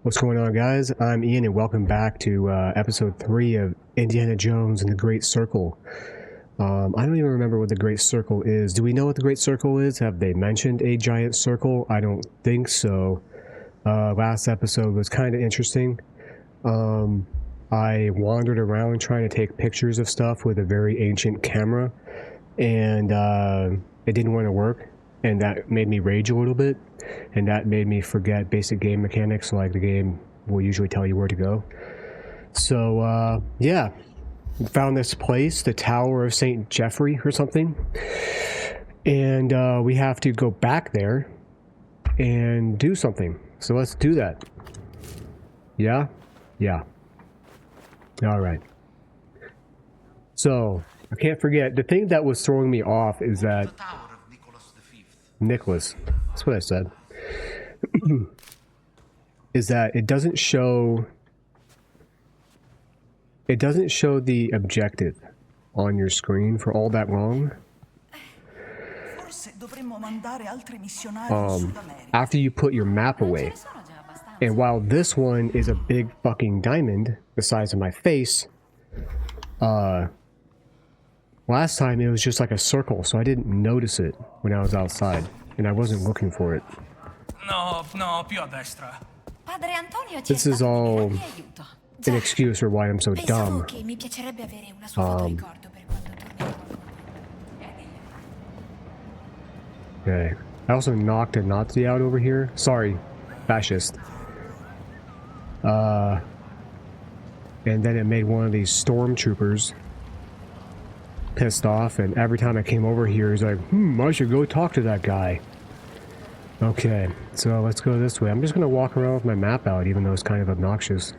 What's going on, guys? I'm Ian and welcome back to episode 3 of Indiana Jones and the Great Circle. I don't even remember what the Great Circle is. Do we know what the Great Circle is? Have they mentioned a giant circle? I don't think so. Last episode was kind of interesting. I wandered around trying to take pictures of stuff with a very ancient camera, and it didn't want to work, and that made me rage a little bit. And that made me forget basic game mechanics, like the game will usually tell you where to go. So, yeah. Found this place, the Tower of St. Geoffrey or something. And we have to go back there and do something. So let's do that. Yeah? Yeah. Alright. So, I can't forget, the thing that was throwing me off is that... Nicholas. That's what I said. Is that it doesn't show the objective on your screen for all that long. After you put your map away. And while this one is a big fucking diamond the size of my face, last time it was just like a circle, so I didn't notice it when I was outside, and I wasn't looking for it. No, più a destra. This is all an excuse for why I'm so dumb. Okay. I also knocked a Nazi out over here. Sorry, fascist. And then it made one of these stormtroopers pissed off, and every time I came over here, he's like, I should go talk to that guy. Okay, so let's go this way. I'm just gonna walk around with my map out, even though it's kind of obnoxious.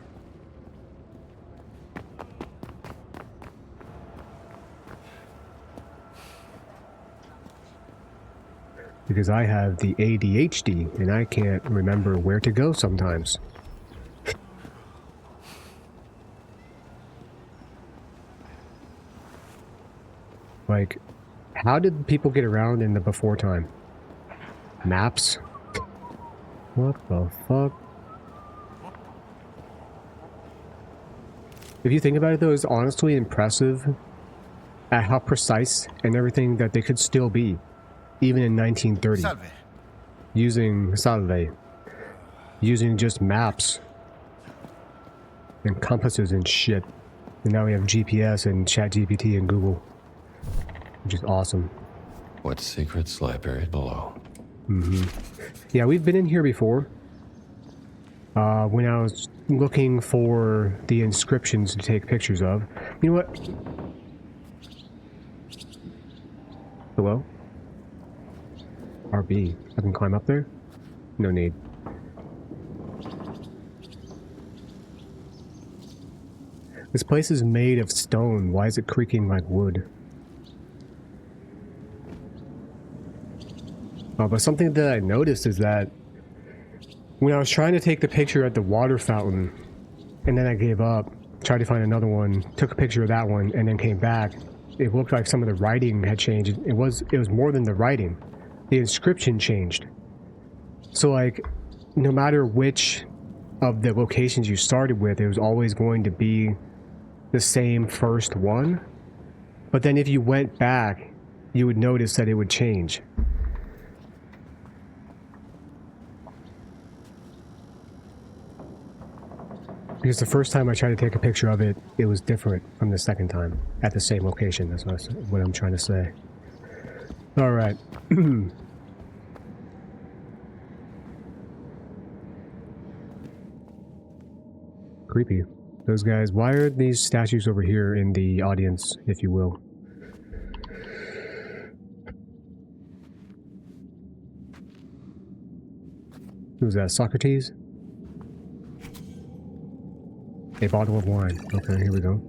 Because I have the ADHD, and I can't remember where to go sometimes. Like, how did people get around in the before time? Maps? What the fuck? If you think about it though, it's honestly impressive at how precise and everything that they could still be, even in 1930. Salve. Using just maps and compasses and shit. And now we have GPS and ChatGPT and Google, which is awesome. What secrets lie buried below? Yeah, we've been in here before. When I was looking for the inscriptions to take pictures of. You know what? Hello? RB. I can climb up there? No need. This place is made of stone. Why is it creaking like wood? But something that I noticed is that when I was trying to take the picture at the water fountain, and then I gave up, tried to find another one, took a picture of that one, and then came back, it looked like some of the writing had changed. It was more than the writing. The inscription changed. So like, no matter which of the locations you started with, it was always going to be the same first one. But then if you went back, you would notice that it would change. Because the first time I tried to take a picture of it, it was different from the second time at the same location. That's what I'm trying to say. Alright. Creepy. Those guys, why are these statues over here in the audience, if you will? Who's that, Socrates? A bottle of wine. Okay, here we go.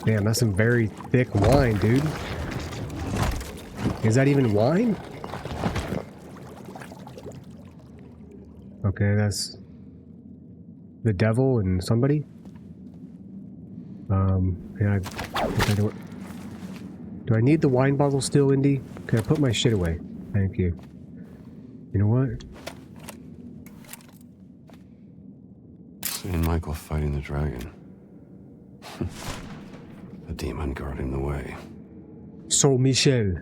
Damn, that's some very thick wine, dude. Is that even wine? Okay, that's the devil and somebody. Yeah, do I need the wine bottle still, Indy? Can I put my shit away? Thank you. You know what? St. Michael fighting the dragon. The demon guarding the way. So Michel.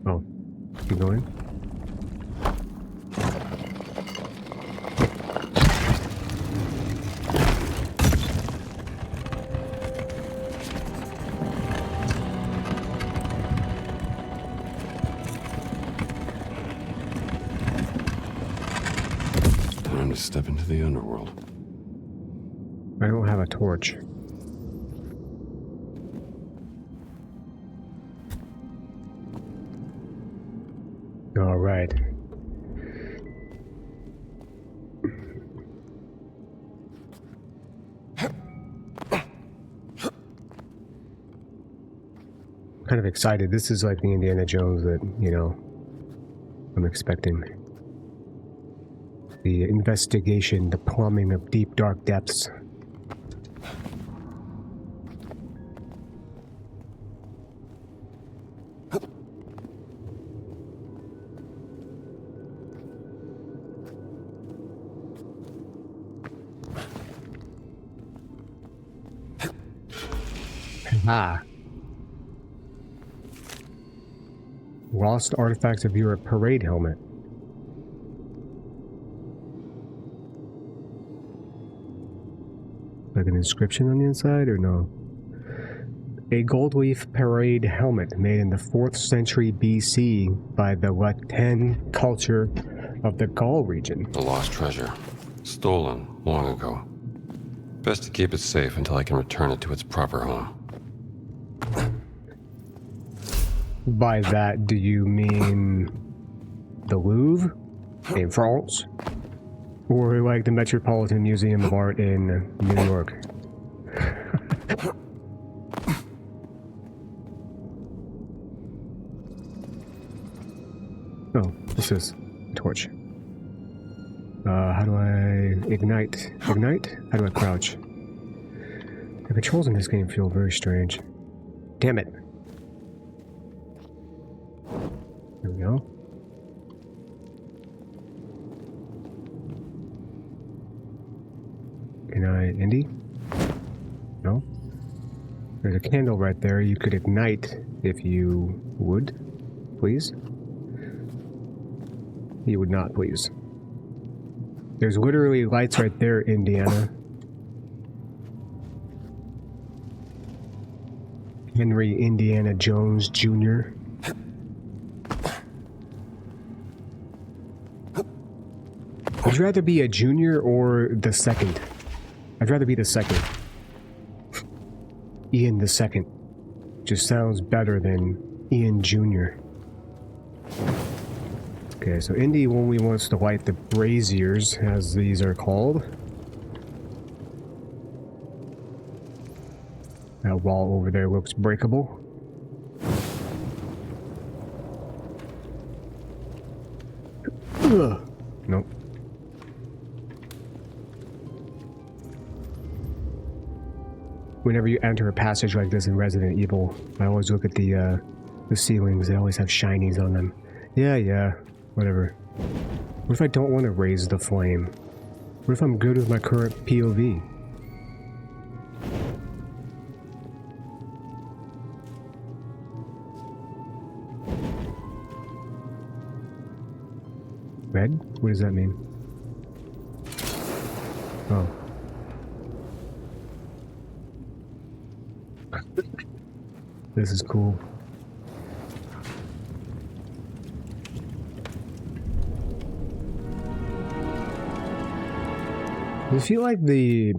Oh, keep going. Time to step into the underworld. I don't have a torch. All right. Kind of excited. This is like the Indiana Jones that, you know, I'm expecting. The investigation, the plumbing of deep, dark depths. Ah. Lost artifacts of Europe parade helmet. Like an inscription on the inside, or no? A gold leaf parade helmet made in the 4th century BC by the Latin culture of the Gaul region. The lost treasure. Stolen long ago. Best to keep it safe until I can return it to its proper home. By that, do you mean the Louvre in France? Or like the Metropolitan Museum of Art in New York? Oh, what's this? Torch. How do I ignite? Ignite? How do I crouch? The controls in this game feel very strange. Damn it. There we go. Can I Indy? No? There's a candle right there. You could ignite if you would, please. You would not, please. There's literally lights right there, Indiana. Henry Indiana Jones Jr. Would you rather be a junior or the second? I'd rather be the second. Ian the second. Just sounds better than Ian Jr. Okay, so Indy only wants to light the braziers, as these are called. That wall over there looks breakable. Ugh. Nope. Whenever you enter a passage like this in Resident Evil, I always look at the ceilings. They always have shinies on them. Yeah, whatever. What if I don't want to raise the flame? What if I'm good with my current POV? Red? What does that mean? Oh. This is cool. I feel like the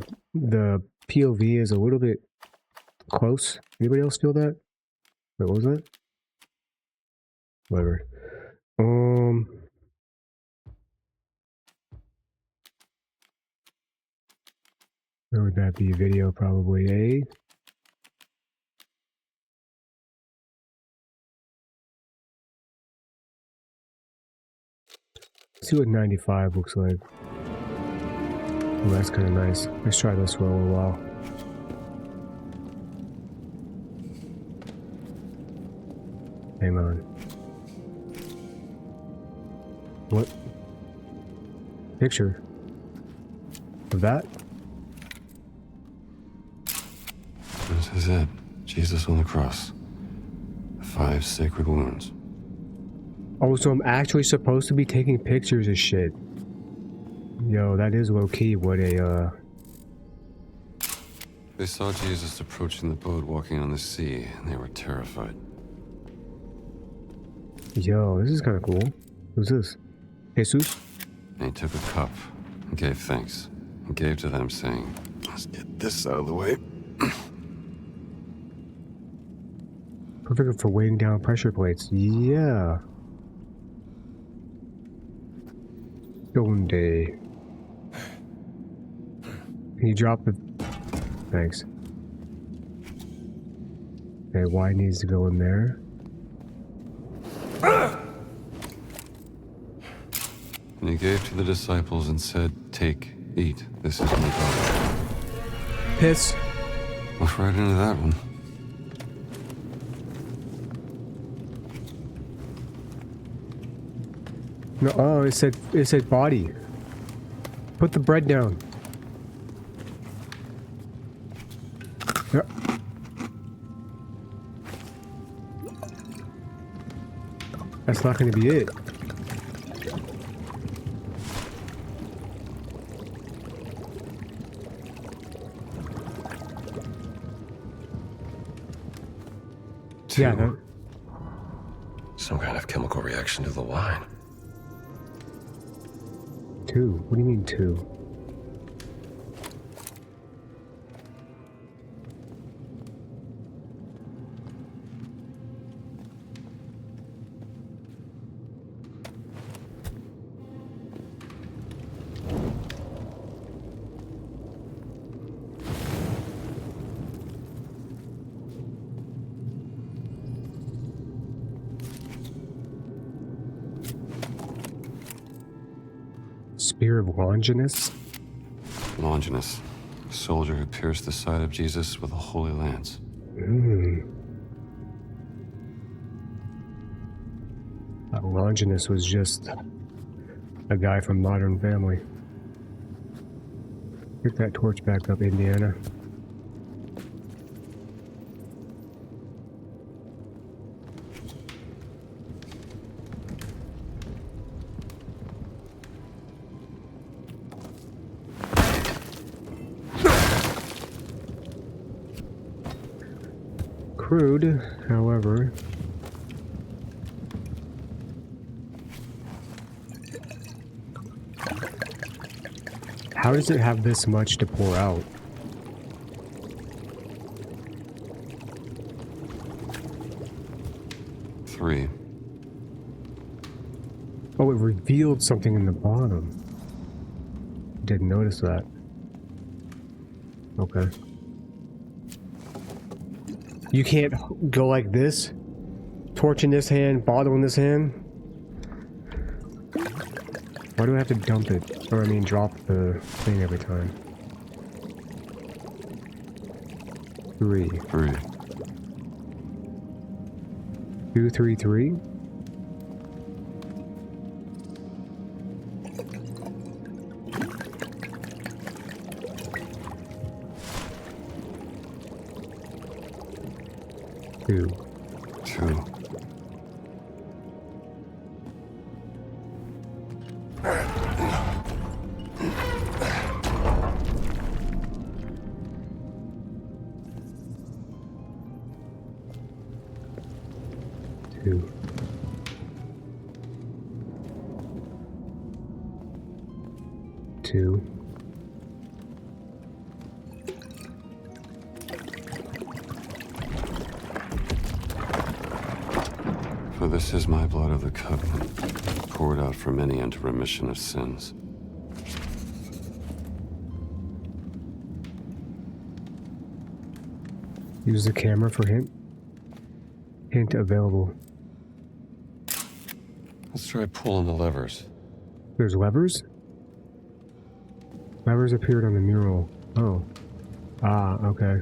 POV is a little bit close. Anybody else feel that? Wait, what was that? Whatever. Where would that be? Video, probably, eh? Let's see what 95 looks like. Oh, that's kind of nice. Let's try this for a little while. Hang on. What? Picture? Of that? This is it. Jesus on the cross. The 5 sacred wounds. Oh, so I'm actually supposed to be taking pictures of shit. Yo, that is low-key what a, They saw Jesus approaching the boat walking on the sea, and they were terrified. Yo, this is kind of cool. Who's this? Jesus? And he took a cup and gave thanks, and gave to them, saying, "Let's get this out of the way." Perfect for weighing down pressure plates. Yeah. Donde. Can you drop the... Thanks. Okay, Y needs to go in there. And he gave to the disciples and said, "Take, eat, this is my body." Piss. Look right into that one. No, oh, it said body. Put the bread down. Yeah. That's not going to be it. Yeah, that, Some kind of chemical reaction to the wine. 2. What do you mean 2? Spear of Longinus? Longinus, a soldier who pierced the side of Jesus with a holy lance. Longinus was just a guy from Modern Family. Pick that torch back up, Indiana. Crude, however. How does it have this much to pour out? Three. Oh, it revealed something in the bottom. Didn't notice that. Okay. You can't go like this? Torch in this hand, bottle in this hand? Why do I have to dump it? Or I mean drop the thing every time? 3. 3. 2, 3, 3? Two. 2. Two. Two. For this is my blood of the covenant, poured out for many unto remission of sins. Use the camera for hint. Hint available. Let's try pulling the levers. There's levers? Levers appeared on the mural. Oh. Ah, okay.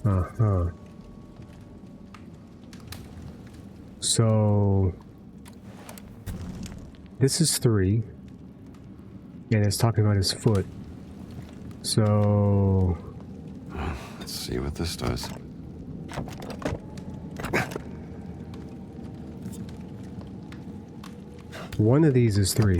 Uh-huh. So this is 3, and it's talking about his foot. So Let's see what this does. one of these is 3.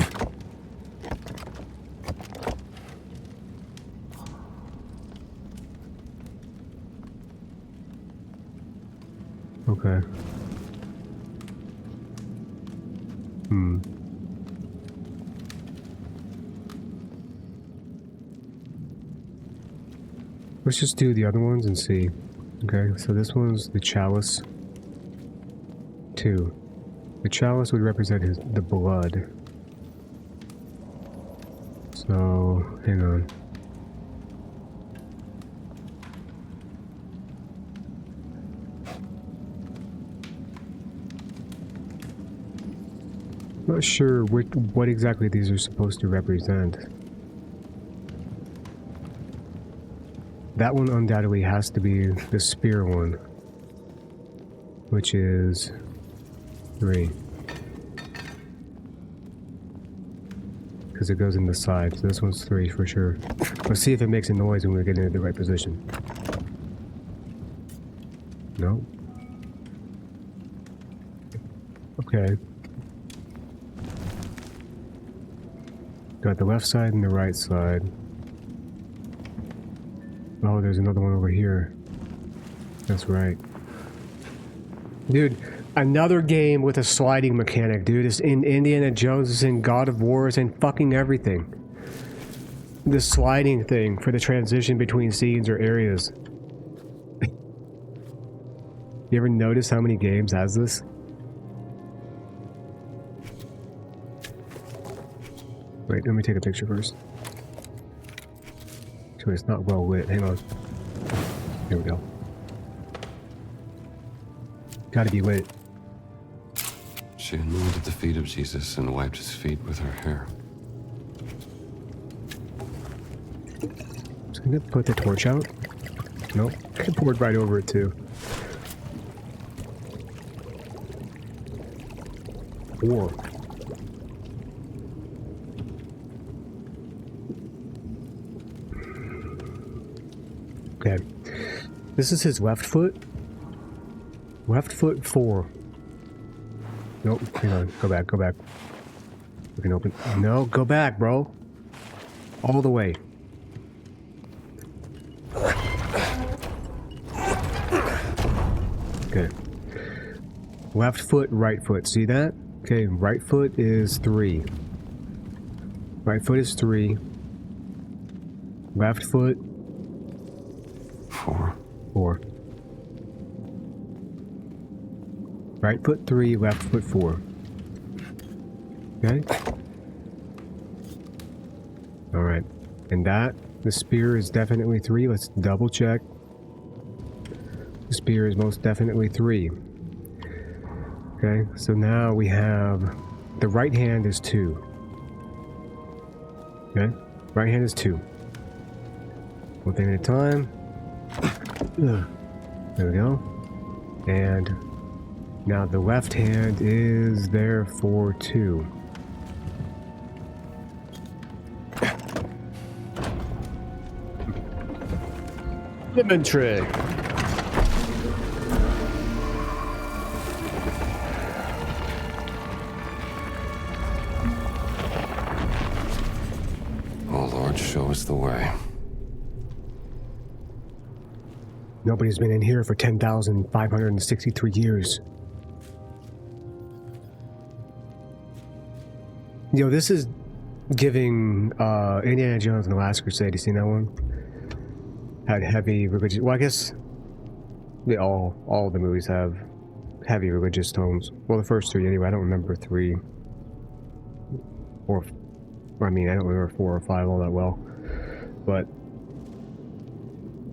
Okay. Let's just do the other ones and see. Okay, so this one's the chalice. 2. The chalice would represent the blood. So, hang on. Not sure what exactly these are supposed to represent. That one undoubtedly has to be the spear one, which is 3. Because it goes in the side, so this one's 3 for sure. Let's see if it makes a noise when we get into the right position. No. Okay. Got the left side and the right side. Oh, there's another one over here. That's right. Dude, another game with a sliding mechanic, dude. It's in Indiana Jones, it's in God of War, it's in fucking everything. The sliding thing for the transition between scenes or areas. You ever notice how many games has this? Wait, let me take a picture first. So it's not well lit. Hang on. Here we go. Gotta be lit. She anointed the feet of Jesus and wiped his feet with her hair. Just gonna put the torch out. Nope. I poured right over it too. 4. Okay. This is his left foot. Left foot 4. Nope, hang on. Go back, go back. We can open. No, go back, bro. All the way. Okay. Left foot, right foot. See that? Okay, right foot is 3. Right foot is 3. Left foot 4. Right foot 3, left foot 4. Okay? Alright. And that, the spear is definitely 3. Let's double check. The spear is most definitely 3. Okay, so now we have... The right hand is 2. Okay? Right hand is 2. One thing at a time. There we go. And now the left hand is there for 2. Inventory. Oh Lord, show us the way. Nobody's been in here for 10,563 years. Yo, this is giving Indiana Jones and the Last Crusade. You seen that one? Had heavy religious... Well, I guess they all the movies have heavy religious tones. Well, the first 3 anyway. I don't remember 3. Or... I mean, I don't remember 4 or 5 all that well. But...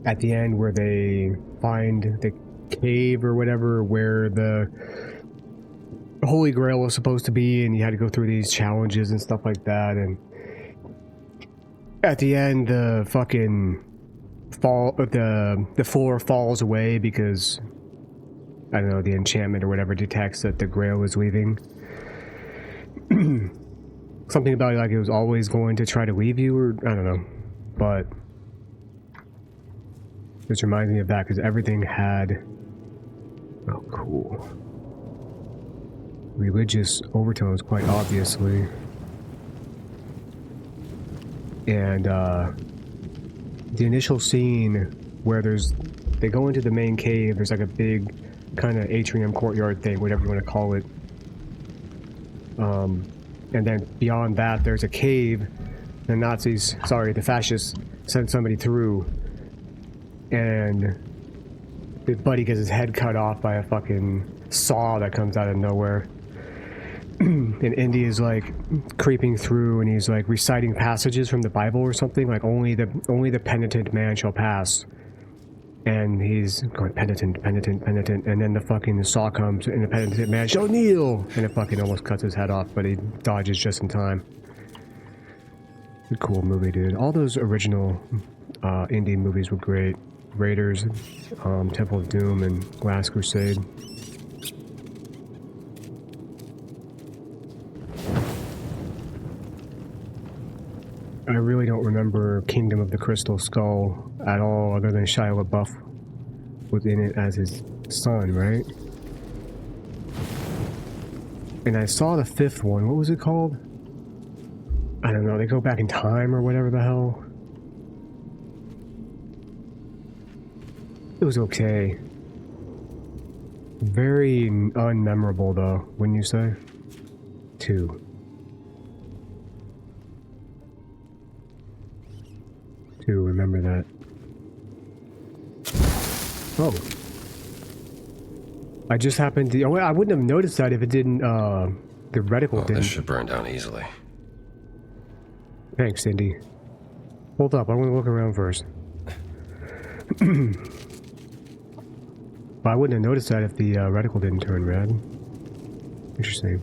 at the end where they find the cave or whatever where the Holy Grail was supposed to be, and you had to go through these challenges and stuff like that, and at the end the fucking the floor falls away because I don't know, the enchantment or whatever detects that the Grail is leaving. Something about it, like it was always going to try to leave you, or I don't know. But this reminds me of that because everything had, oh cool, religious overtones quite obviously. And the initial scene where they go into the main cave, there's like a big kind of atrium courtyard thing, whatever you want to call it. And then beyond that, there's a cave. The fascists sent somebody through, and his buddy gets his head cut off by a fucking saw that comes out of nowhere. And Indy is like creeping through, and he's like reciting passages from the Bible or something, like only the penitent man shall pass. And he's going penitent, penitent, penitent, and then the fucking saw comes, and the penitent man shall kneel, and it fucking almost cuts his head off, but he dodges just in time. It's a cool movie, dude. All those original indie movies were great. Raiders, Temple of Doom, and Last Crusade. I really don't remember Kingdom of the Crystal Skull at all, other than Shia LaBeouf was in it as his son, right? And I saw the fifth one. What was it called? I don't know. They go back in time or whatever the hell. It was okay. Very unmemorable, though, wouldn't you say? 2. Remember that. Oh. I just happened to... Oh, I wouldn't have noticed that if it didn't, the reticle didn't. This should burn down easily. Thanks, Cindy. Hold up, I want to look around first. But I wouldn't have noticed that if the reticle didn't turn red. Interesting.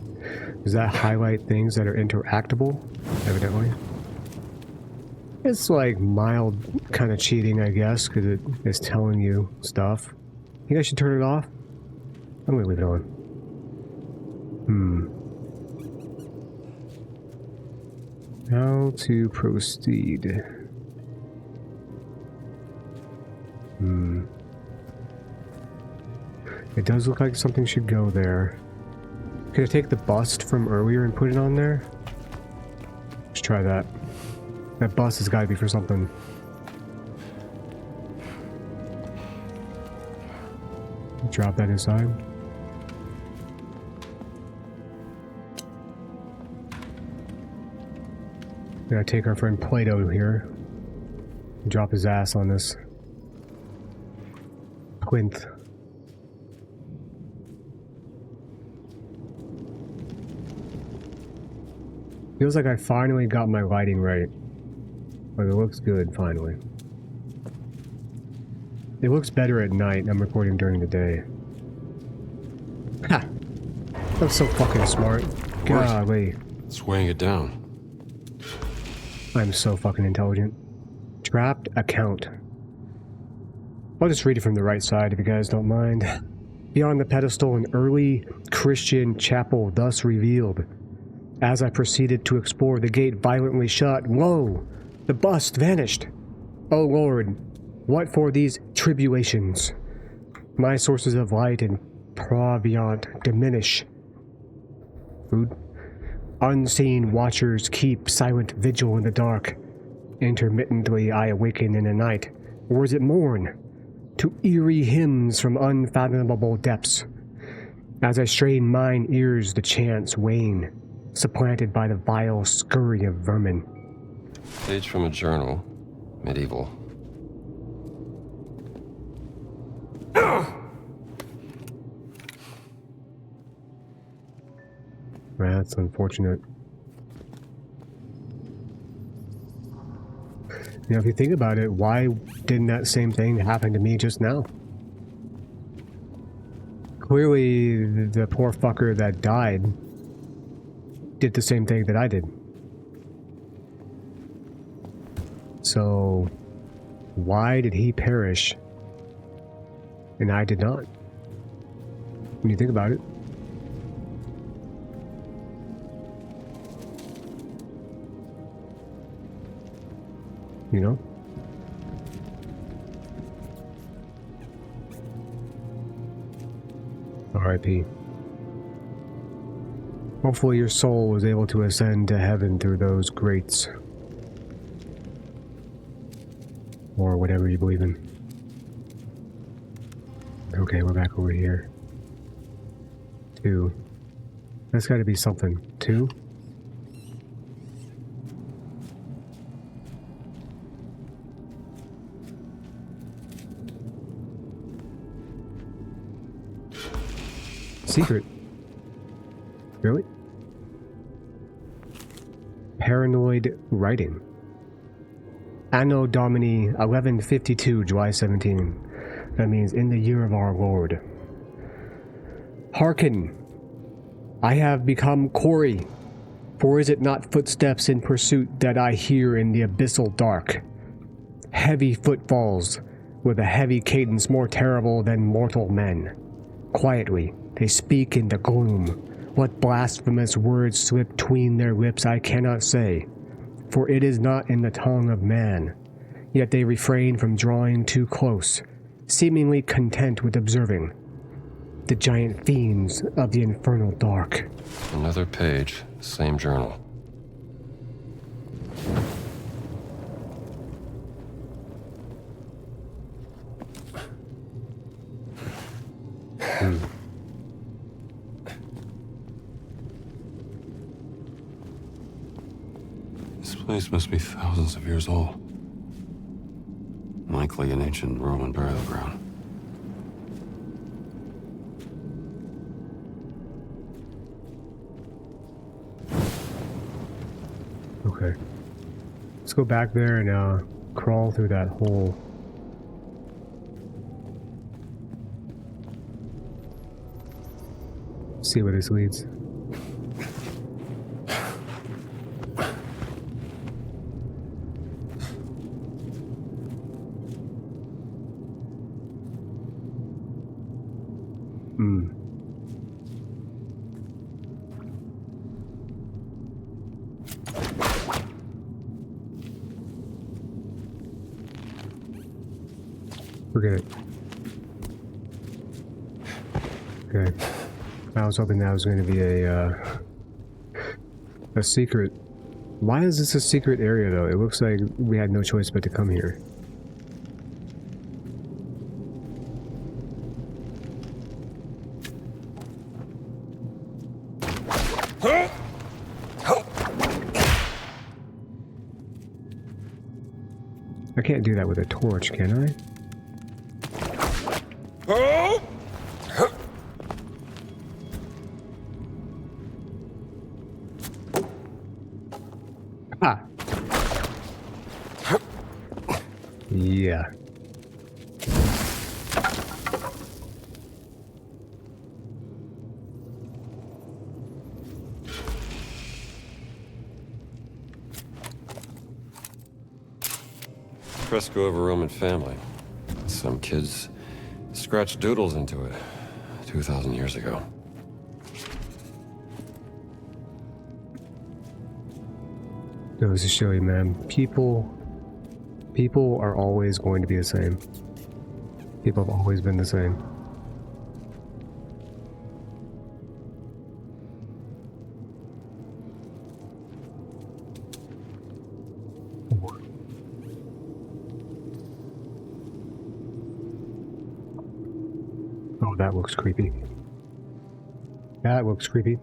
Does that highlight things that are interactable? Evidently. It's like mild kind of cheating, I guess, because it is telling you stuff. Think I should turn it off? I'm gonna leave it on. How to proceed? It does look like something should go there. Could I take the bust from earlier and put it on there? Let's try that. That bus has got to be for something. Drop that inside. Gonna take our friend Plato here. Drop his ass on this plinth. Feels like I finally got my lighting right. But it looks good, finally. It looks better at night. I'm recording during the day. Ha! That's so fucking smart. Golly. It's weighing it down. I'm so fucking intelligent. Trapped account. I'll just read it from the right side if you guys don't mind. Beyond the pedestal, an early Christian chapel thus revealed. As I proceeded to explore, the gate violently shut. Whoa! The bust vanished. Oh Lord, what for these tribulations? My sources of light and proviant diminish. Food? Unseen watchers keep silent vigil in the dark. Intermittently I awaken in the night, or is it morn? To eerie hymns from unfathomable depths. As I strain mine ears, the chants wane, supplanted by the vile scurry of vermin. Page from a journal. Medieval. That's unfortunate. You know, if you think about it, why didn't that same thing happen to me just now? Clearly, the poor fucker that died did the same thing that I did. So, why did he perish and I did not? when you think about it. You know? R.I.P. Hopefully your soul was able to ascend to heaven through those grates. Or whatever you believe in. Okay, we're back over here. 2. That's gotta be something. 2? Secret. Really? Paranoid writing. Anno Domini 1152, July 17. That means in the year of our Lord. Hearken! I have become Cory, for is it not footsteps in pursuit that I hear in the abyssal dark? Heavy footfalls, with a heavy cadence more terrible than mortal men. Quietly, they speak in the gloom. What blasphemous words slip between their lips I cannot say, for it is not in the tongue of man. Yet they refrain from drawing too close, seemingly content with observing. The giant fiends of the infernal dark. Another page, same journal. This place must be thousands of years old. Likely an ancient Roman burial ground. Okay. Let's go back there and crawl through that hole. See where this leads. Forget it. Okay. I was hoping that was going to be a secret. Why is this a secret area though? It looks like we had no choice but to come here. I can't do that with a torch, can I? Ah. Yeah. Fresco of a Roman family. Some kids scratched doodles into it 2,000 years ago. Goes to show you, man, people are always going to be the same. People have always been the same. Oh, that looks creepy. That looks creepy.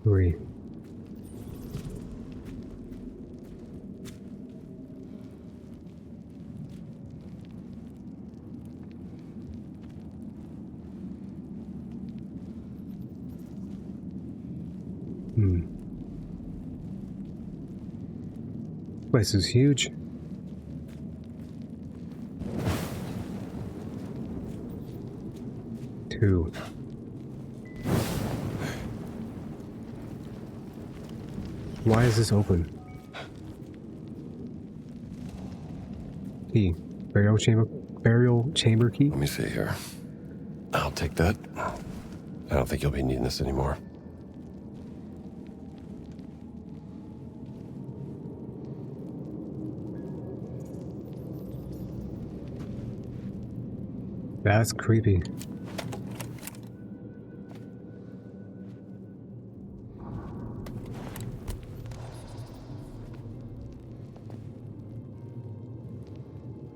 Three. Place is huge. Two. Why is this open? Key. Burial chamber key? Let me see here. I'll take that. I don't think you'll be needing this anymore. That's creepy.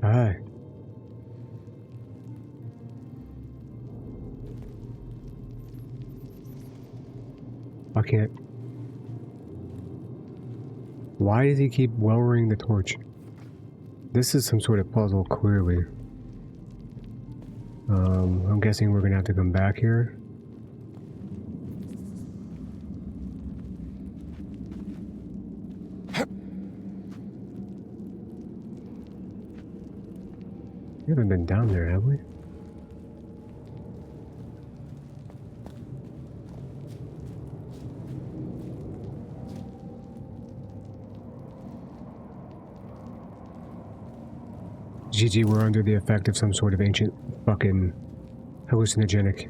Hi. I can't. Why does he keep lowering the torch? This is some sort of puzzle, clearly. I'm guessing we're gonna have to come back here. We haven't been down there, have we? GG, we're under the effect of some sort of ancient fucking hallucinogenic.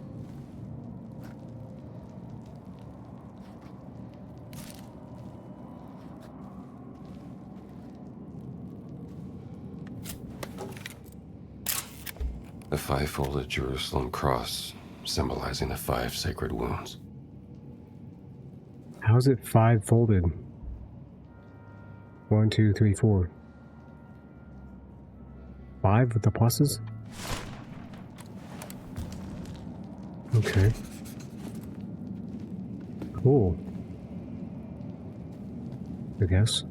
The five-folded Jerusalem cross, symbolizing the 5 sacred wounds. How's it 5-folded? 1, 2, 3, 4. 5 with the pluses? Okay. Cool. I guess.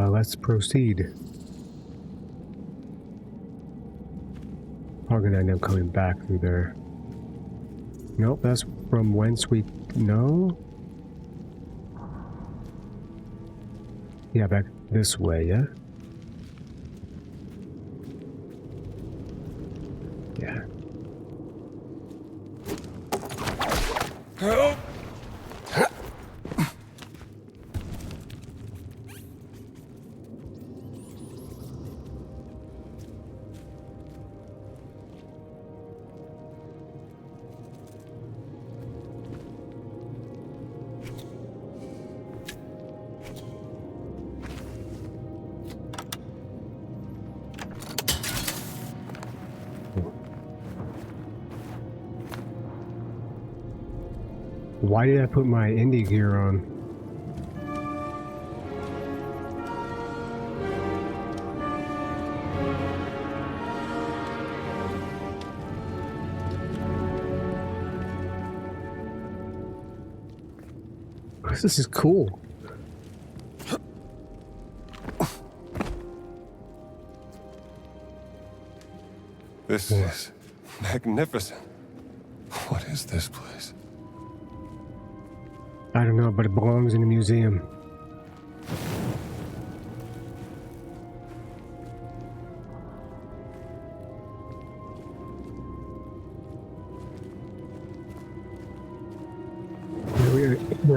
Let's proceed. Probably gonna end up coming back through there. Nope, that's from whence we... No? Yeah, back this way, yeah? Yeah. Help! Why did I put my indie gear on? This is cool. This is magnificent. What is this place? I don't know, but it belongs in a museum.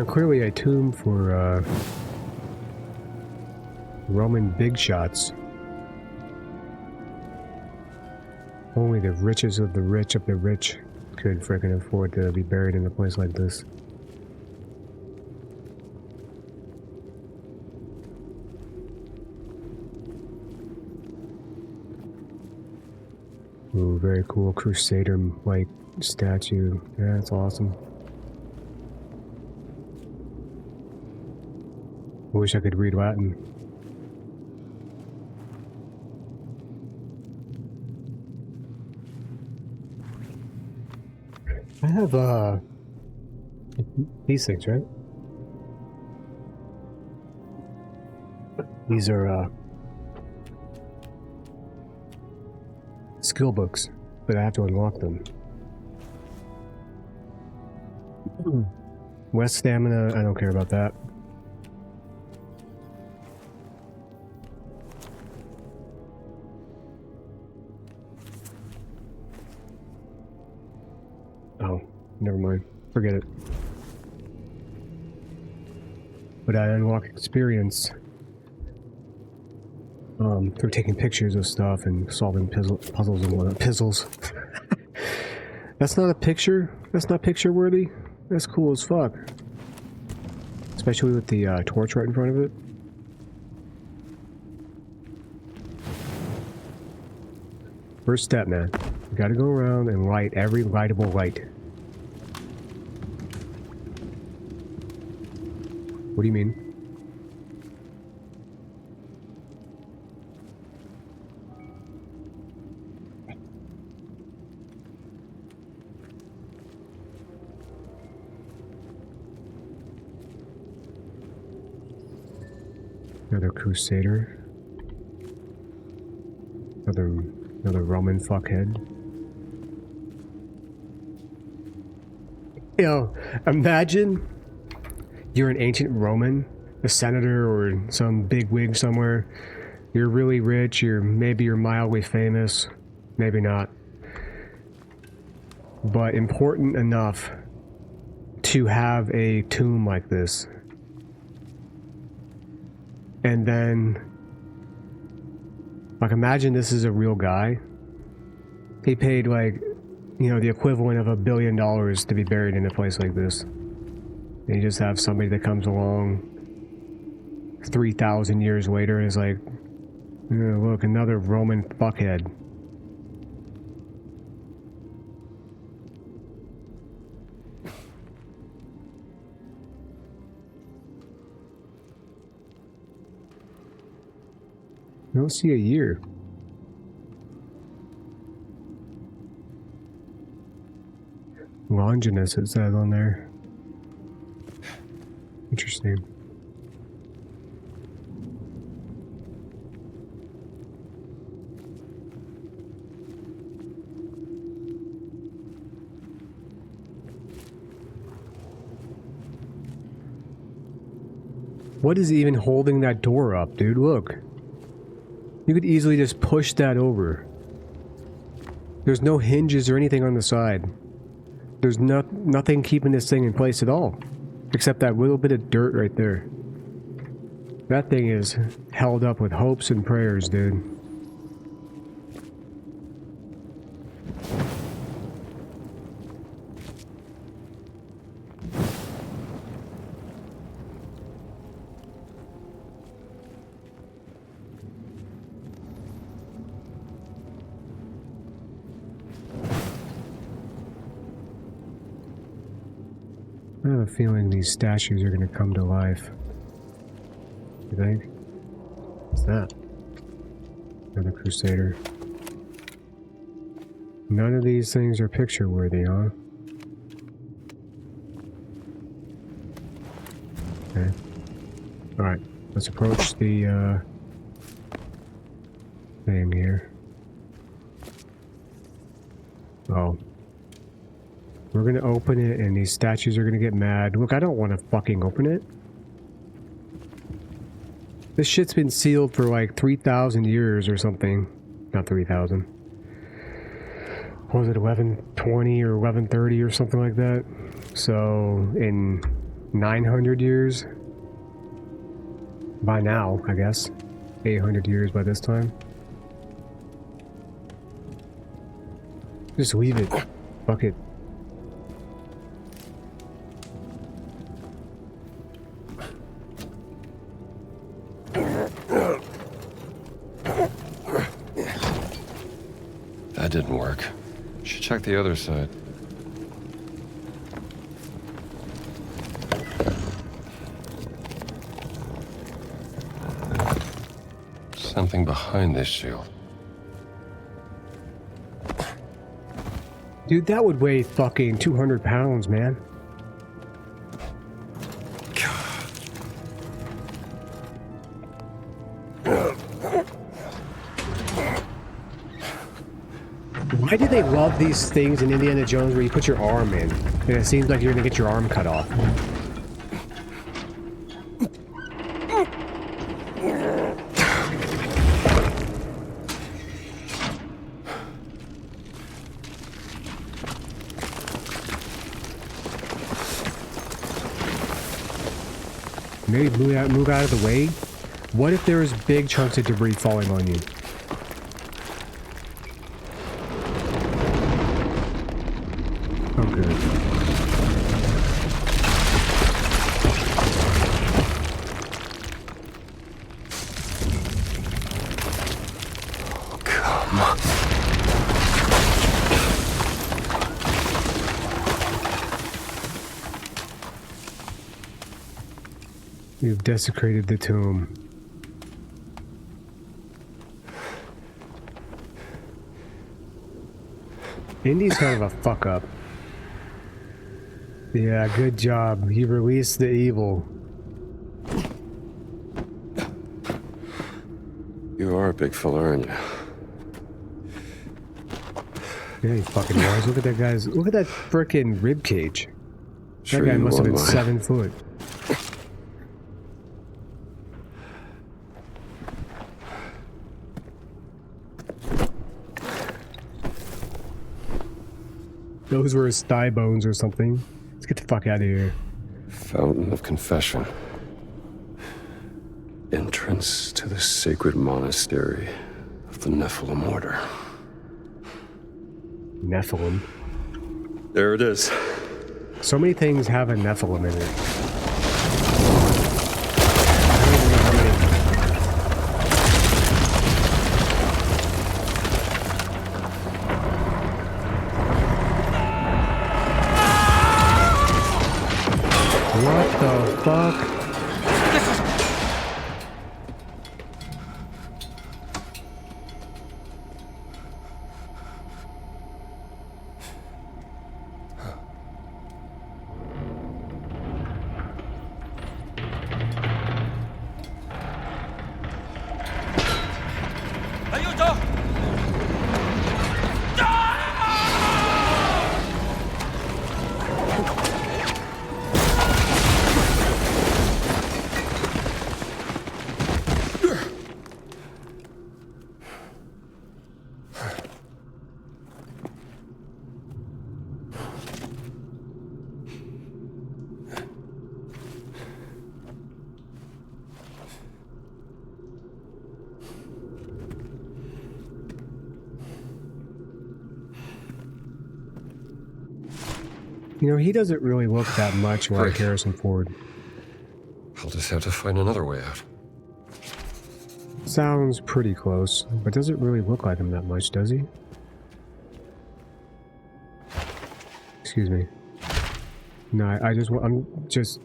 Clearly a tomb for Roman big shots. Only the richest of the rich could frickin' afford to be buried in a place like this. Ooh, very cool Crusader-like statue. Yeah, that's awesome. I wish I could read Latin. I have, these things, right? These are, skill books, but I have to unlock them. West stamina, I don't care about that. Oh, never mind. Forget it. But I unlock experience through taking pictures of stuff and solving puzzles and whatnot. Pizzles. That's not a picture? That's not picture worthy? That's cool as fuck. Especially with the torch right in front of it. First step, man. You gotta go around and light every lightable light. What do you mean? Another crusader. Another Roman fuckhead. Yo, imagine you're an ancient Roman, a senator or some big wig somewhere. You're really rich, maybe you're mildly famous, maybe not. But important enough to have a tomb like this. And then, like, imagine this is a real guy. He paid, like, you know, the equivalent of $1 billion to be buried in a place like this. And you just have somebody that comes along 3,000 years later and is like, look, another Roman fuckhead. I don't see a year. Longinus, it says on there. Interesting. What is even holding that door up, dude? Look. You could easily just push that over. There's no hinges or anything on the side. There's nothing keeping this thing in place at all. Except that little bit of dirt right there. That thing is held up with hopes and prayers, dude. I have a feeling these statues are going to come to life. You think? What's that? Another crusader. None of these things are picture worthy, huh? Okay. Alright, let's approach the thing here. Oh. We're gonna open it and these statues are gonna get mad. Look, I don't want to fucking open it. This shit's been sealed for like 3,000 years or something. Not 3,000. What was it, 1120 or 1130 or something like that? So, in 900 years? By now, I guess. 800 years by this time. Just leave it. Fuck it. That didn't work. Should check the other side. Something behind this shield. Dude, that would weigh fucking 200 pounds, man. Why do they love these things in Indiana Jones where you put your arm in and it seems like you're gonna get your arm cut off? Maybe move out of the way? What if there was big chunks of debris falling on you? Oh, good. Come on. You've desecrated the tomb. Indy's kind of a fuck up. Yeah, good job. You released the evil. You are a big fella, aren't you? Yeah, he fucking was. Look at that guy's. Look at that frickin' rib cage. Sure That guy you must have been won't mind. 7 foot. Those were his thigh bones or something. Let's get the fuck out of here. Fountain of Confession. Entrance to the sacred monastery of the Nephilim Order. Nephilim. There it is. So many things have a Nephilim in it. I don't even know how many. What the fuck? Aiuto! You know, he doesn't really look that much like Right. Harrison Ford. I'll just have to find another way out. Sounds pretty close, but doesn't really look like him that much, does he? Excuse me. No, I'm just...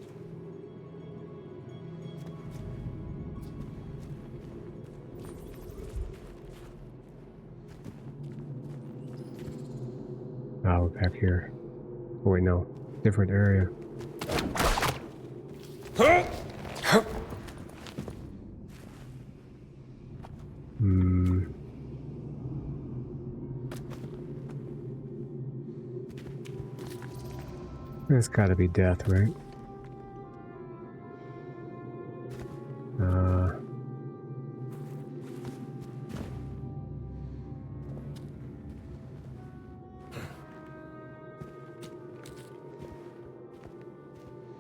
Oh, we're back here. Oh, wait, no. Different area. Hmm. That's gotta be death, right?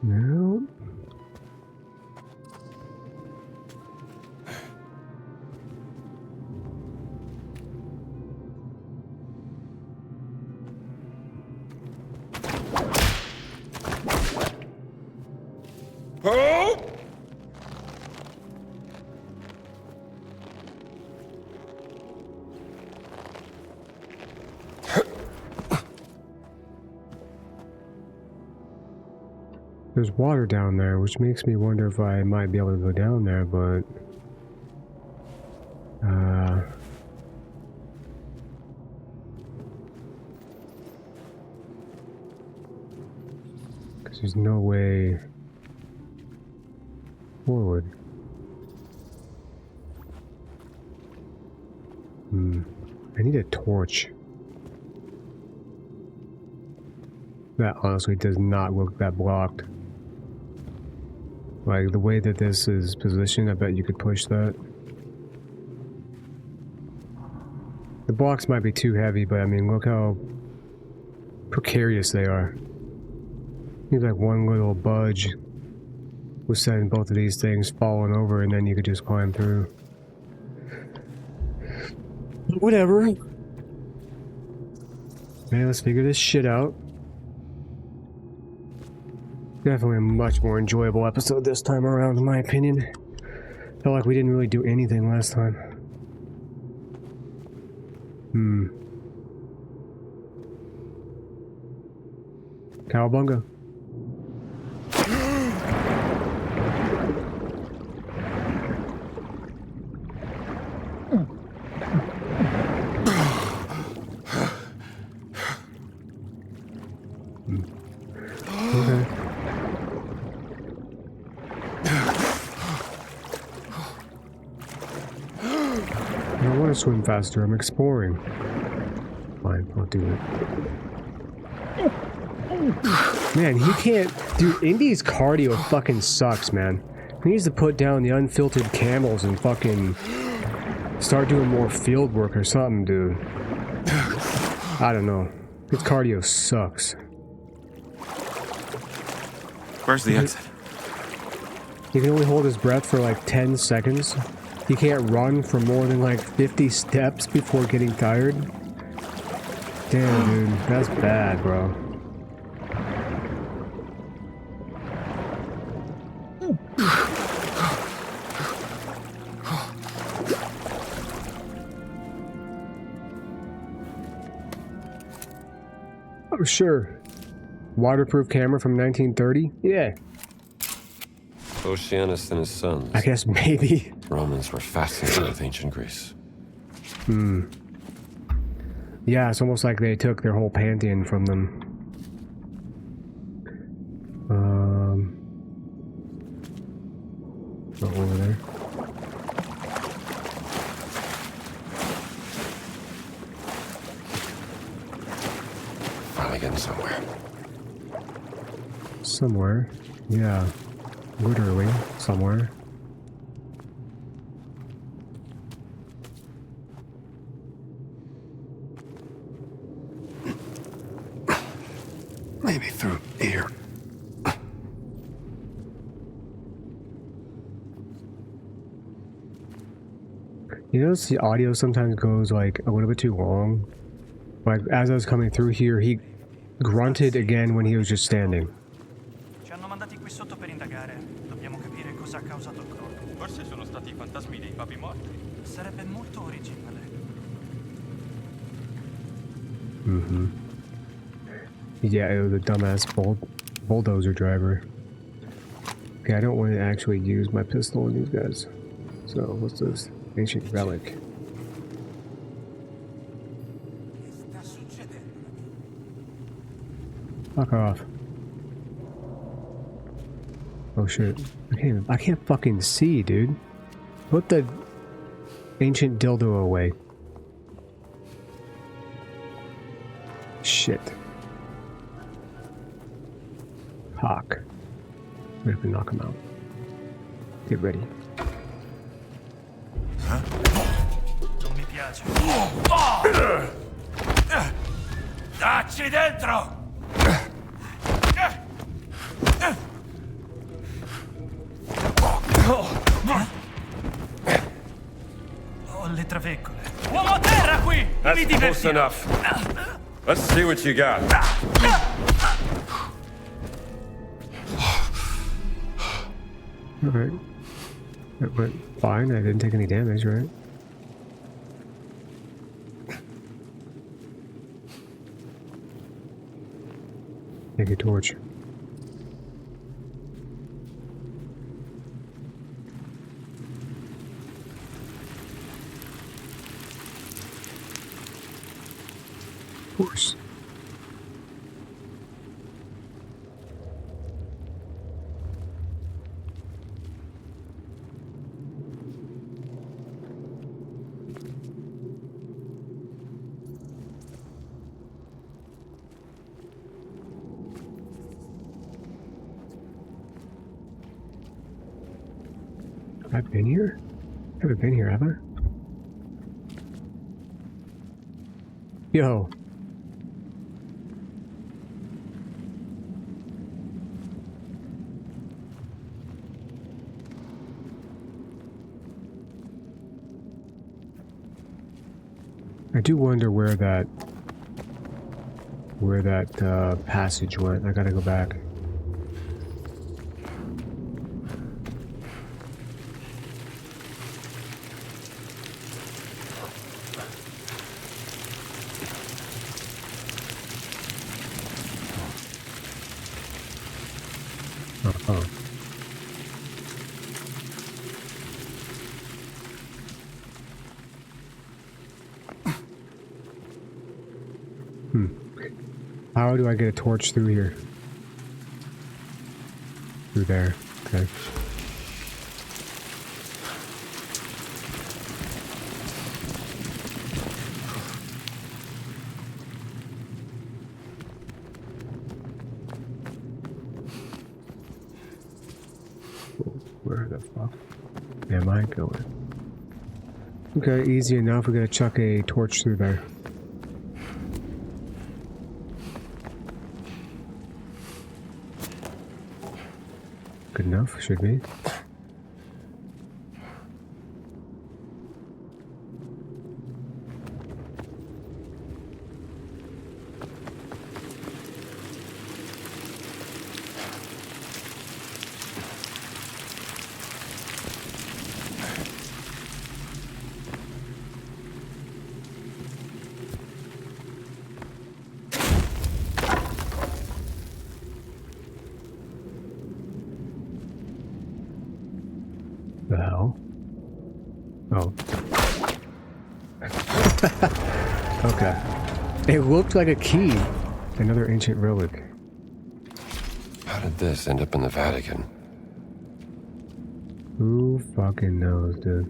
No. There's water down there, which makes me wonder if I might be able to go down there, but... Because there's no way forward. I need a torch. That honestly does not look that blocked. Like, the way that this is positioned, I bet you could push that. The blocks might be too heavy, but I mean, look how precarious they are. Seems like one little budge was setting both of these things falling over, and then you could just climb through. Whatever. Man, let's figure this shit out. Definitely a much more enjoyable episode this time around, in my opinion. Felt like we didn't really do anything last time. Cowabunga. Okay. I don't want to swim faster, I'm exploring. Fine, I'll do it. Man, he can't... Dude, Indy's cardio fucking sucks, man. He needs to put down the unfiltered camels and fucking... start doing more field work or something, dude. I don't know. His cardio sucks. Where's the exit? He can only hold his breath for like 10 seconds. He can't run for more than like 50 steps before getting tired. Damn, dude. That's bad, bro. Oh, sure. Waterproof camera from 1930? Yeah. Oceanus and his sons. I guess maybe. Romans were fascinated with ancient Greece. Yeah, it's almost like they took their whole pantheon from them. Oh, over there. Finally getting somewhere. Somewhere. Yeah. Literally, somewhere. Maybe through here. You notice the audio sometimes goes like a little bit too long? Like as I was coming through here, he grunted again when he was just standing. Ci hanno mandati qui sotto per indagare. Dobbiamo capire cosa ha causato il crollo. Forse sono stati i fantasmi dei papi morti. Sarebbe molto originale. Yeah, it was a dumbass bulldozer driver. Okay, I don't want to actually use my pistol on these guys. So, what's this? Ancient relic. Fuck off. Oh shit. I can't fucking see, dude. Put the ancient dildo away. Shit. Hawk. We have to knock him out. Get ready. Non mi piace. Dacci dentro! Ho le traveccole. Uomo a terra qui! Mi diverti. enough. Let's see what you got. Alright. That went fine. I didn't take any damage, right? Take a torch. Of course. I've been here? I haven't been here, have I? Yo. I do wonder where that passage went. I gotta go back. Uh-huh. How do I get a torch through here? Through there. Okay. Where the fuck am I going? Okay, easy enough. We're gonna chuck a torch through there. Good enough, should be. The hell? Oh. Okay. It looked like a key. Another ancient relic. How did this end up in the Vatican? Who fucking knows, dude?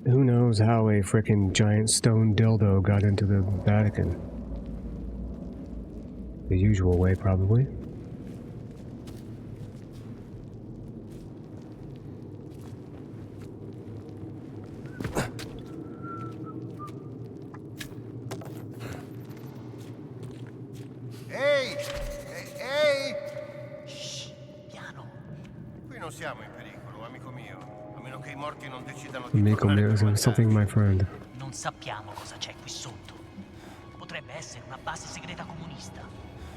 Who knows how a frickin' giant stone dildo got into the Vatican? The usual way, probably. Ehi! Ehi! Shh! Piano! Qui non siamo in pericolo, amico mio. A meno che i morti non decidano di Amico tornare mio, per something, my friend. Non sappiamo cosa c'è qui sotto. Potrebbe essere una base segreta comunista.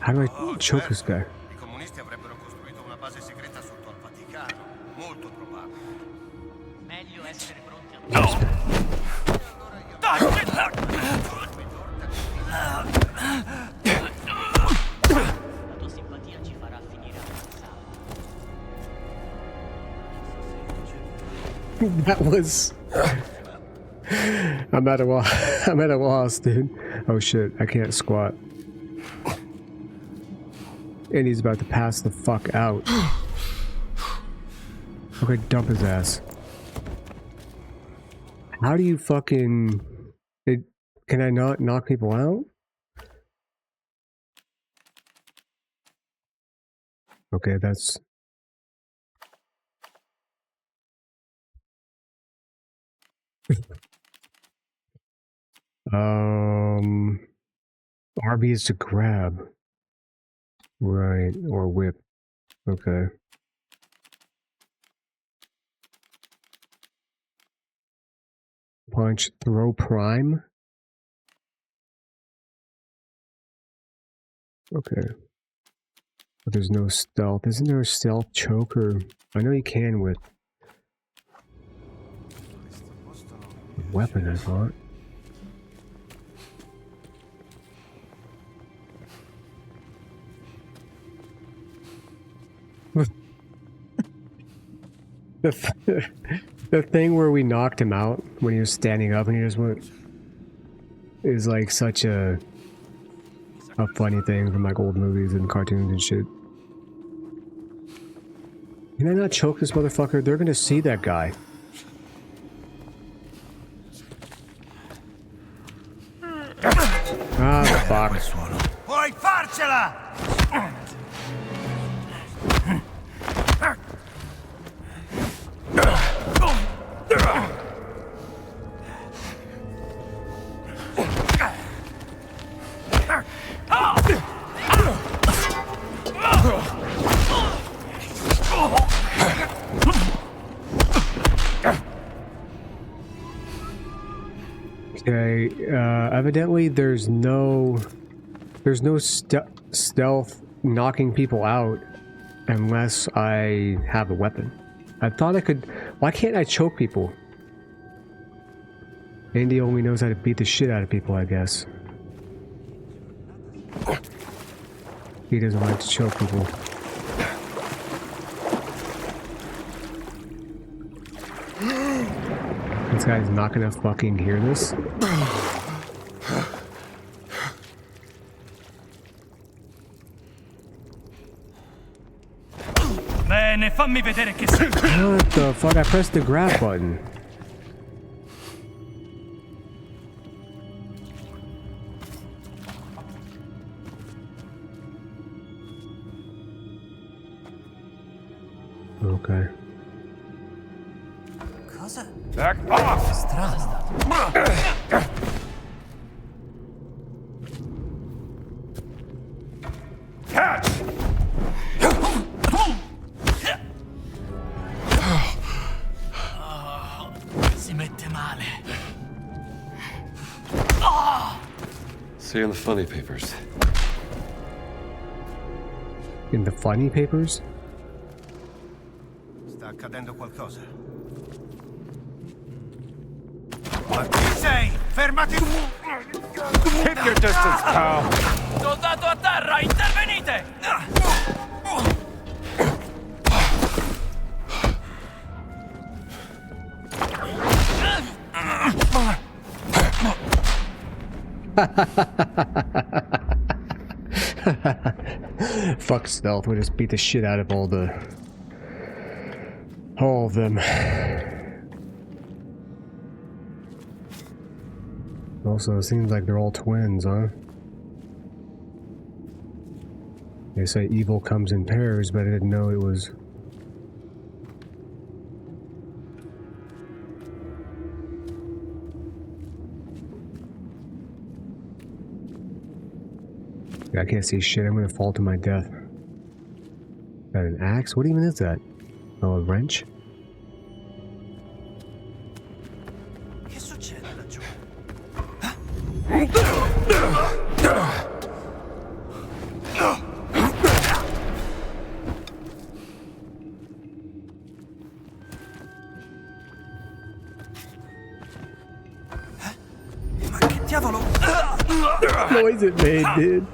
How do I choke this guy? I comunisti avrebbero costruito una base segreta sotto al Vaticano. Molto probabile. Meglio essere pronti a... La tua simpatia ci farà finire ammazzato. That was... I'm at a loss. I'm at a loss, dude. Oh shit, I can't squat. And he's about to pass the fuck out. Okay, dump his ass. How do you fucking... Can I not knock people out? Okay, that's... RB is to grab. Right, or whip. Okay. Punch, throw prime. Okay. But there's no stealth. Isn't there a stealth choker? I know you can with a weapon, I thought. The thing where we knocked him out when he was standing up and he just went is like such a funny thing from like old movies and cartoons and shit. Can I not choke this motherfucker? They're gonna see that guy. Ah, fuck. Puoi farcela! Okay, evidently there's no stealth knocking people out unless I have a weapon. I thought I could. Why can't I choke people? Andy only knows how to beat the shit out of people, I guess. He doesn't like to choke people. This guy's not gonna fucking hear this. Bene, fammi vedere che sei. What the fuck? I pressed the grab button. Okay. Cosa? Back off! Strada. Catch! Si mette male. See you in the funny papers. In the funny papers? Sta accadendo qualcosa. Ma chi sei? Fermati! Keep your distance, pal! Soldato a terra, intervenite! Fuck stealth, we'll just beat the shit out of all of them. Also, it seems like they're all twins, huh? They say evil comes in pairs, but I didn't know it was... I can't see shit, I'm gonna fall to my death. Is that an axe? What even is that? Oh, a wrench? Che succede laggiù? Ma che diavolo? Noise it made, dude.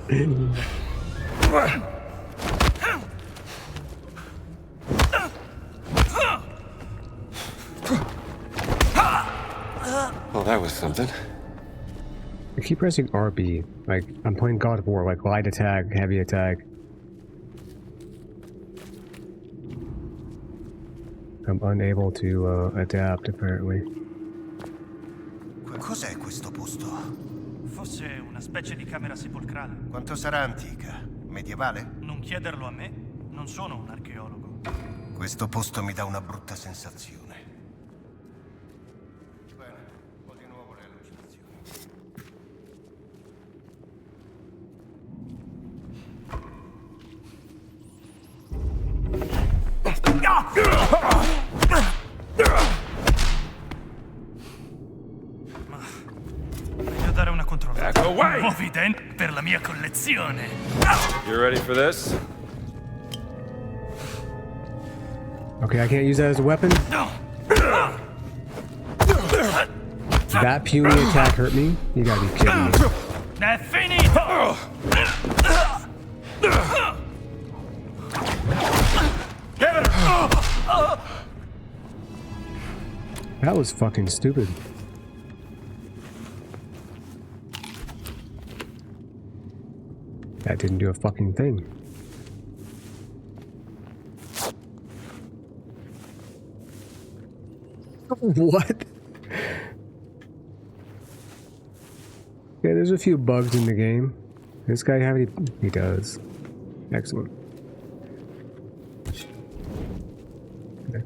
Well, that was something. I keep pressing RB. Like, I'm playing God of War, like light attack, heavy attack. I'm unable to adapt, apparently. Cos'è questo posto? Fosse una specie di camera sepolcrale. Quanto sarà antica? Medievale? Non chiederlo a me, non sono un archeologo. Questo posto mi dà una brutta sensazione. Bene, ho di nuovo le allucinazioni. Meglio dare una controllata. Back away! Nuovi denti per la mia collezione. You ready for this? Okay, I can't use that as a weapon? That puny attack hurt me? You gotta be kidding me. È finito! That was fucking stupid. That didn't do a fucking thing. What? Yeah, there's a few bugs in the game. This guy have any? He does. Excellent. Okay.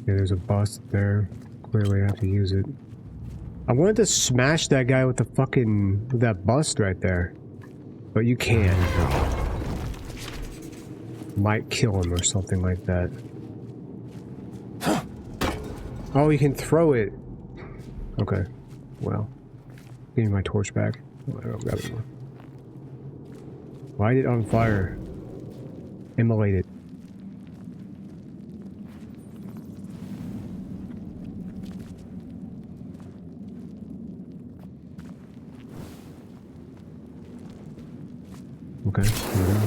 Yeah, there's a bust there. Clearly I have to use it. I wanted to smash that guy with the fucking... with that bust right there. But you can't. Might kill him or something like that. Oh, you can throw it. Okay. Well. Give me my torch back. Oh, I don't got it anymore. Light it on fire. Immolate it. Okay, here we go.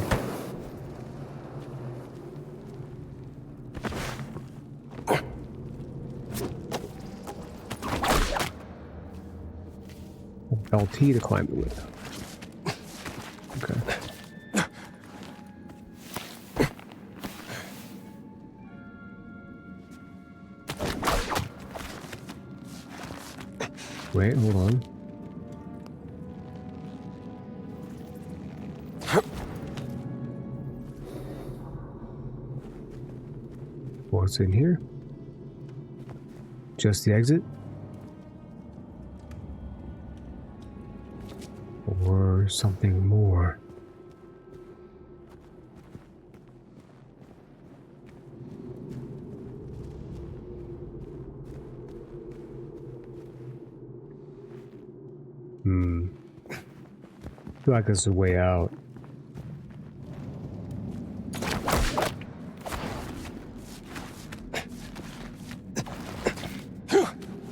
LT to climb it with. Okay. Wait, hold on. What's in here? Just the exit? Or something more? I feel like this is a way out.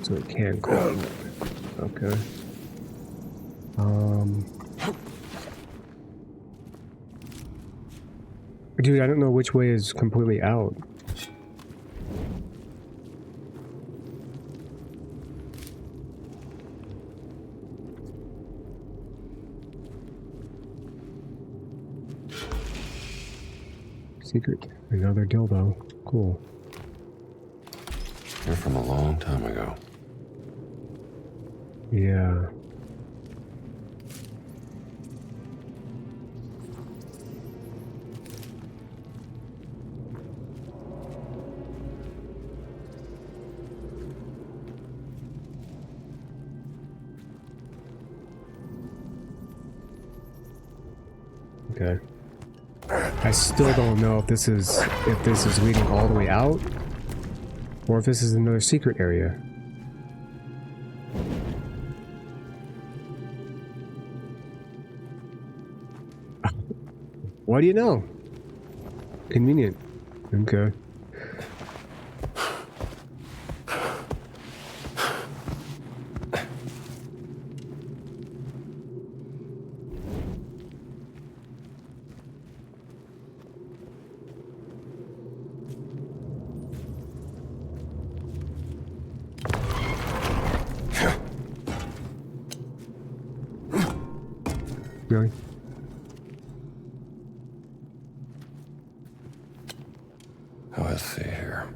So it can climb. Okay. Dude, I don't know which way is completely out. Secret. Another dildo. Cool. You're from a long time ago. Yeah. Okay. I still don't know if this is leading all the way out, or if this is another secret area. What do you know? Convenient. Okay. Really? Oh, let's see here.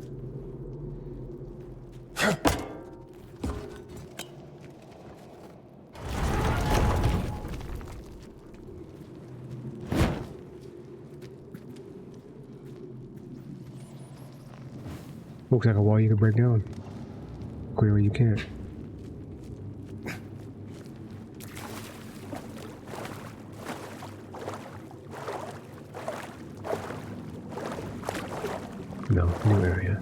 Looks like a wall you can break down. Clearly you can't. No, new area.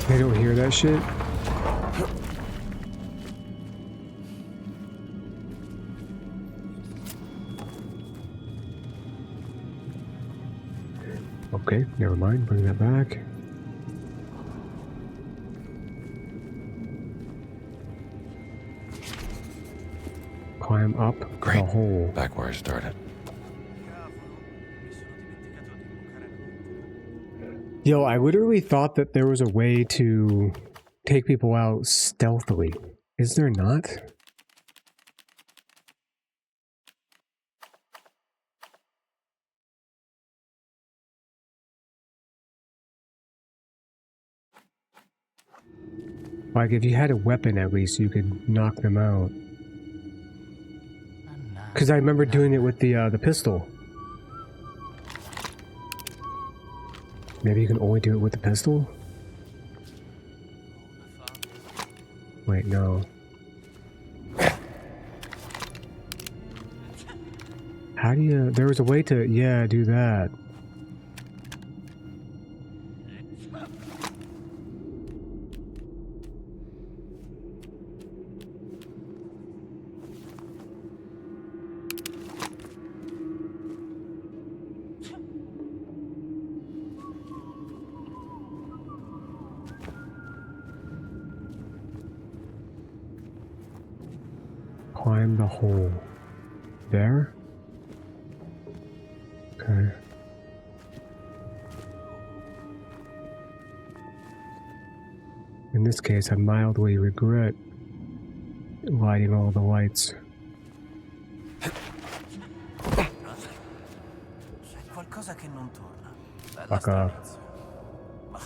They don't hear that shit? Okay, never mind. Bring that back. Climb up Great. the hole. Back where I started. Yo, I literally thought that there was a way to take people out stealthily. Is there not? Like, if you had a weapon, at least you could knock them out. Because I remember doing it with the pistol. Maybe you can only do it with the pistol? Wait, no. How do you... There was a way to... Yeah, do that. Climb the hole. There? Okay. In this case, I mildly regret lighting all the lights. C'è qualcosa che non torna. Bella Fuck off. stranezza. Ma...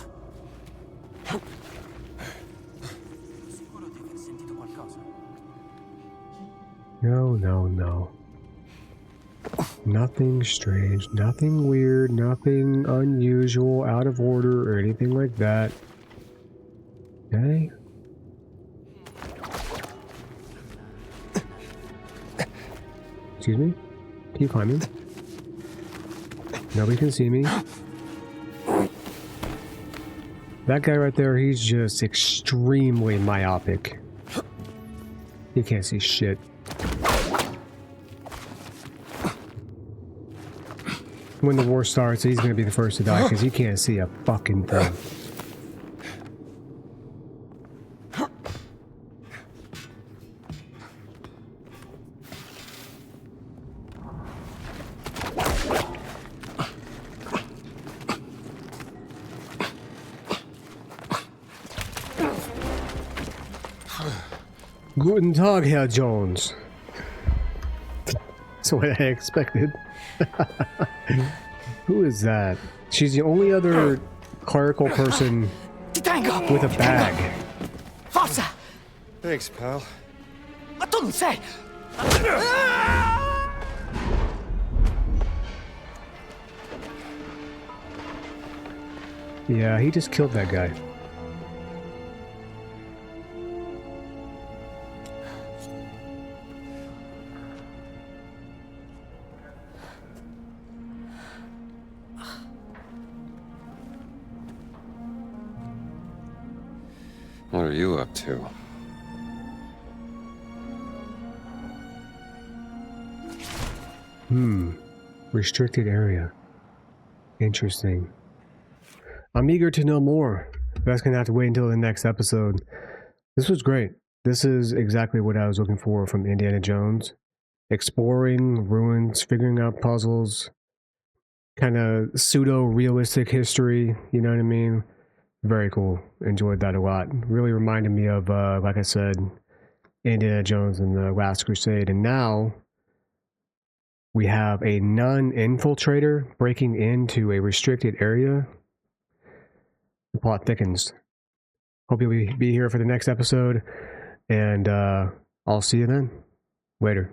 Sicuro di aver sentito qualcosa? No, no, no. Nothing strange, nothing weird, nothing unusual, out of order, or anything like that. Okay. Excuse me? Keep climbing. Nobody can see me. That guy right there, he's just extremely myopic. He can't see shit. When the war starts, he's gonna be the first to die because he can't see a fucking thing. Guten Tag, Herr Jones. That's what I expected. Who is that? She's the only other clerical person with a bag. Forza! Thanks, pal. Ma tu non sei! Yeah, he just killed that guy. What are you up to? Restricted area. Interesting. I'm eager to know more. That's gonna have to wait until the next episode. This was great. This is exactly what I was looking for from Indiana Jones. Exploring ruins, figuring out puzzles, kind of pseudo-realistic history, you know what I mean? Very cool. Enjoyed that a lot. Really reminded me of, like I said, Indiana Jones and the Last Crusade. And now we have a non-infiltrator breaking into a restricted area. The plot thickens. Hope you'll be here for the next episode. And I'll see you then. Later.